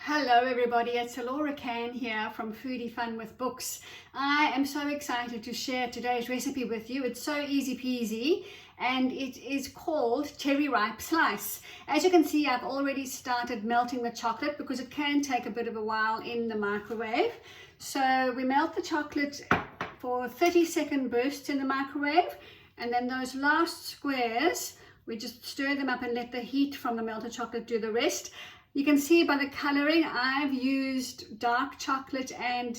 Hello everybody, it's Laura Can here from Foodie Fun with Books. I am so excited to share today's recipe with you. It's so easy peasy and it is called Cherry Ripe Slice. As you can see, I've already started melting the chocolate because it can take a bit of a while in the microwave. So we melt the chocolate for 30-second bursts in the microwave, and then those last squares, we just stir them up and let the heat from the melted chocolate do the rest. You can see by the coloring, I've used dark chocolate and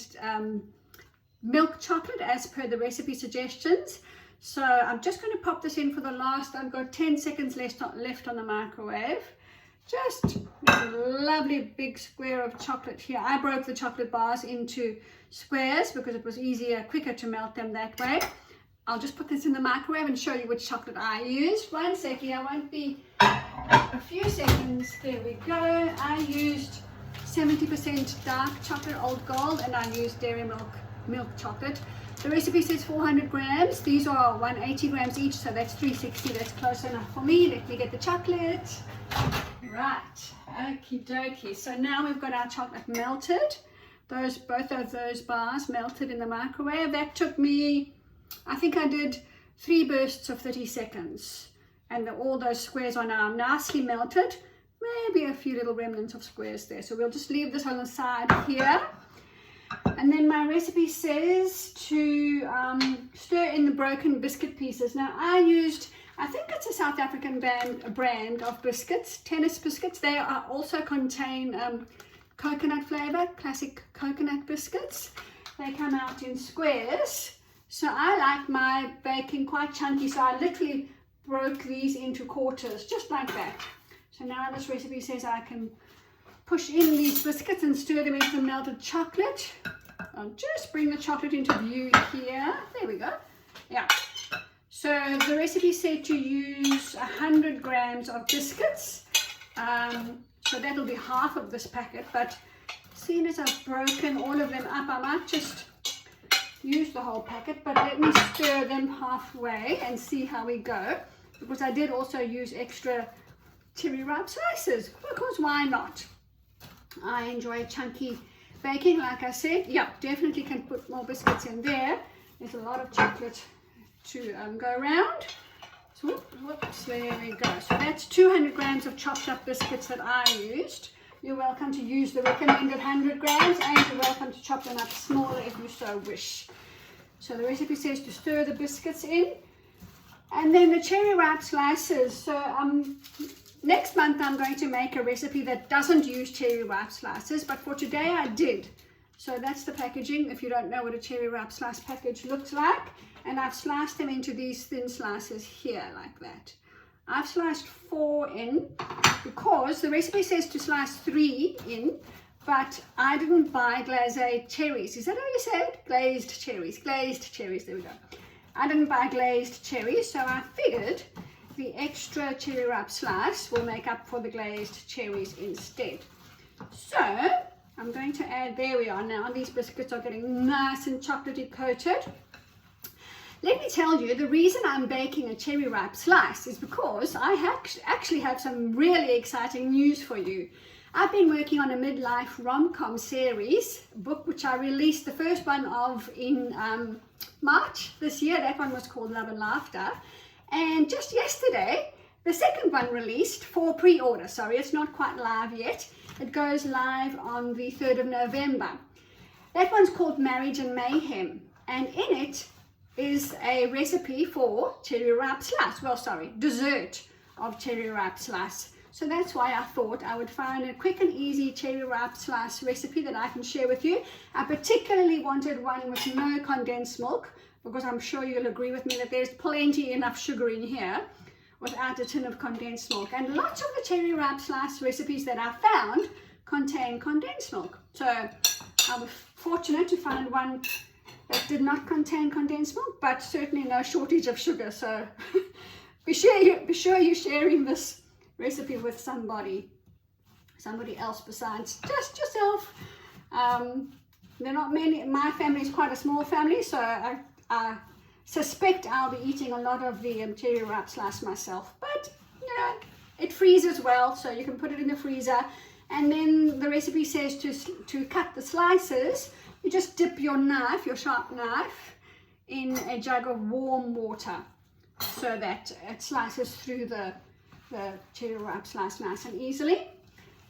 milk chocolate as per the recipe suggestions. So I'm just going to pop this in for the last, I've got 10 seconds left on the microwave. Just a lovely big square of chocolate here. I broke the chocolate bars into squares because it was easier, quicker to melt them that way. I'll just put this in the microwave and show you which chocolate I used. 1 second, I won't be a few seconds. There we go. I used 70% dark chocolate Old Gold, and I used dairy milk chocolate. The recipe says 400 grams. These are 180 grams each, so that's 360. That's close enough for me. Let me get the chocolate. Right, okie dokie. So now we've got our chocolate melted. Both of those bars melted in the microwave. That took me, I think I did 3 bursts of 30 seconds. And all those squares are now nicely melted. Maybe a few little remnants of squares there. So we'll just leave this on the side here. And then my recipe says to stir in the broken biscuit pieces. Now I used, I think it's a South African brand of biscuits, tennis biscuits. They also contain coconut flavor, classic coconut biscuits. They come out in squares. So I like my baking quite chunky, so I literally broke these into quarters, just like that. So now this recipe says I can push in these biscuits and stir them into the melted chocolate. I'll just bring the chocolate into view here. There we go. Yeah. So the recipe said to use 100 grams of biscuits. So that'll be half of this packet, but seeing as I've broken all of them up, I might just use the whole packet, but let me stir them halfway and see how we go, because I did also use extra cherry ripe slices, because why not? I enjoy chunky baking, like I said. Yeah, definitely can put more biscuits in there. There's a lot of chocolate to go around. So whoops, there we go. So that's 200 grams of chopped up biscuits that I used. You're welcome to use the recommended 100 grams, and you're welcome to chop them up smaller if you so wish. So the recipe says to stir the biscuits in. And then the cherry ripe slices. So next month I'm going to make a recipe that doesn't use cherry ripe slices, but for today I did. So that's the packaging, if you don't know what a cherry ripe slice package looks like. And I've sliced them into these thin slices here, like that. I've sliced 4 in because the recipe says to slice 3 in, but I didn't buy glazed cherries. Is that how you say it? Glazed cherries, there we go. I didn't buy glazed cherries, so I figured the extra cherry ripe slice will make up for the glazed cherries instead. So I'm going to add, there we are now, these biscuits are getting nice and chocolatey coated. Let me tell you, the reason I'm baking a cherry ripe slice is because I actually have some really exciting news for you. I've been working on a midlife rom-com series, a book which I released the first one of in March this year. That one was called Love and Laughter. And just yesterday, the second one released for pre-order. Sorry, it's not quite live yet. It goes live on the 3rd of November. That one's called Marriage and Mayhem. And in it is a recipe for cherry ripe slice. Well, sorry, dessert of cherry ripe slice. So that's why I thought I would find a quick and easy cherry ripe slice recipe that I can share with you. I particularly wanted one with no condensed milk, because I'm sure you'll agree with me that there's plenty enough sugar in here without a tin of condensed milk. And lots of the cherry ripe slice recipes that I found contain condensed milk. So I was fortunate to find one that did not contain condensed milk, but certainly no shortage of sugar. So be sure you're sharing this recipe with somebody else besides just yourself. There are not many. My family is quite a small family, so I suspect I'll be eating a lot of the cherry ripe slice myself. But you know, it freezes well, so you can put it in the freezer And then the recipe says to cut the slices, you just dip your knife, your sharp knife, in a jug of warm water so that it slices through the cherry ripe slice nice and easily.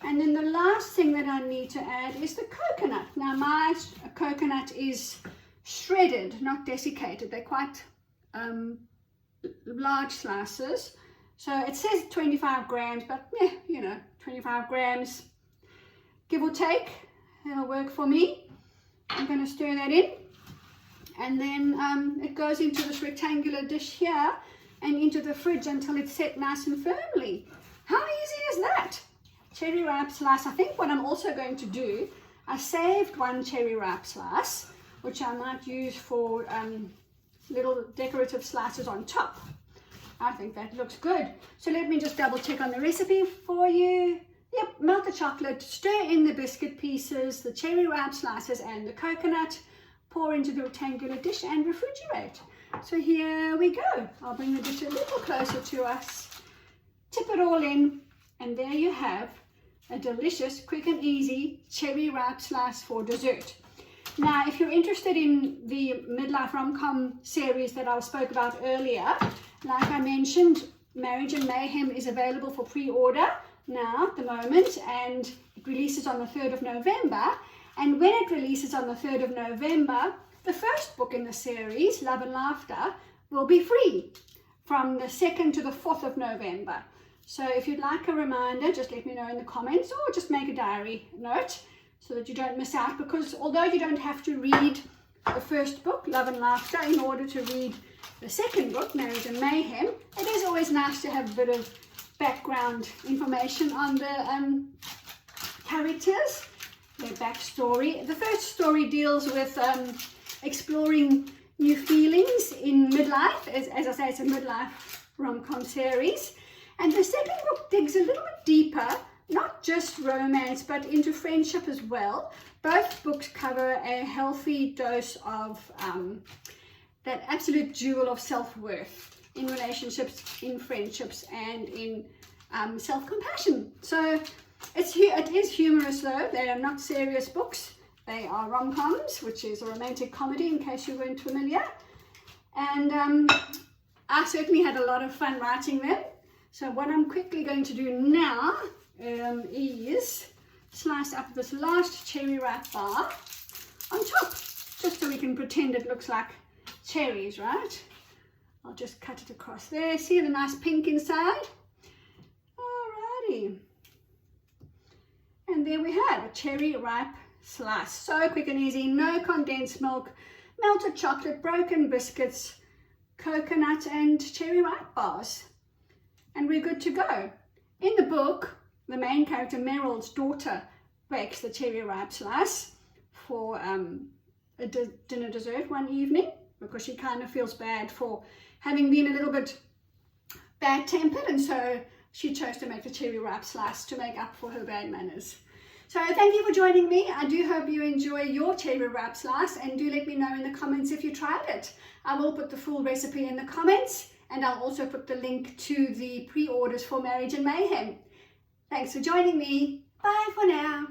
And then the last thing that I need to add is the coconut. Now my coconut is shredded, not desiccated. They're quite large slices. So it says 25 grams, but yeah, you know, 25 grams, give or take, it'll work for me. I'm going to stir that in. And then it goes into this rectangular dish here and into the fridge until it's set nice and firmly. How easy is that? Cherry ripe slice. I think what I'm also going to do, I saved one cherry ripe slice, which I might use for little decorative slices on top. I think that looks good. So let me just double check on the recipe for you. Yep, melt the chocolate, stir in the biscuit pieces, the cherry ripe slices and the coconut, pour into the rectangular dish and refrigerate. So here we go. I'll bring the dish a little closer to us, tip it all in, and there you have a delicious, quick and easy cherry ripe slice for dessert. Now, if you're interested in the Midlife Rom-Com series that I spoke about earlier, like I mentioned, Marriage and Mayhem is available for pre-order now at the moment, and it releases on the 3rd of November. And when it releases on the 3rd of November, the first book in the series, Love and Laughter, will be free from the 2nd to the 4th of November. So if you'd like a reminder, just let me know in the comments, or just make a diary note so that you don't miss out, because although you don't have to read the first book, Love and Laughter, in order to read the second book, Marriage and Mayhem, it is always nice to have a bit of background information on the characters, their backstory. The first story deals with exploring new feelings in midlife. As I say, it's a midlife rom-com series. And the second book digs a little bit deeper, not just romance, but into friendship as well. Both books cover a healthy dose of that absolute jewel of self-worth in relationships, in friendships, and in self-compassion. So it is humorous though. They are not serious books. They are rom-coms, which is a romantic comedy, in case you weren't familiar. And I certainly had a lot of fun writing them. So what I'm quickly going to do now is slice up this last cherry ripe bar on top, just so we can pretend it looks like cherries, right? I'll just cut it across there. See the nice pink inside? Alrighty. And there we have a cherry ripe slice. So quick and easy, no condensed milk, melted chocolate, broken biscuits, coconut and cherry ripe bars. And we're good to go. In the book, the main character Meryl's daughter bakes the cherry ripe slice for a dinner dessert one evening, because she kind of feels bad for having been a little bit bad-tempered, and so she chose to make the cherry ripe slice to make up for her bad manners. So thank you for joining me. I do hope you enjoy your cherry ripe slice, and do let me know in the comments if you tried it. I will put the full recipe in the comments, and I'll also put the link to the pre-orders for Marriage and Mayhem. Thanks for joining me. Bye for now.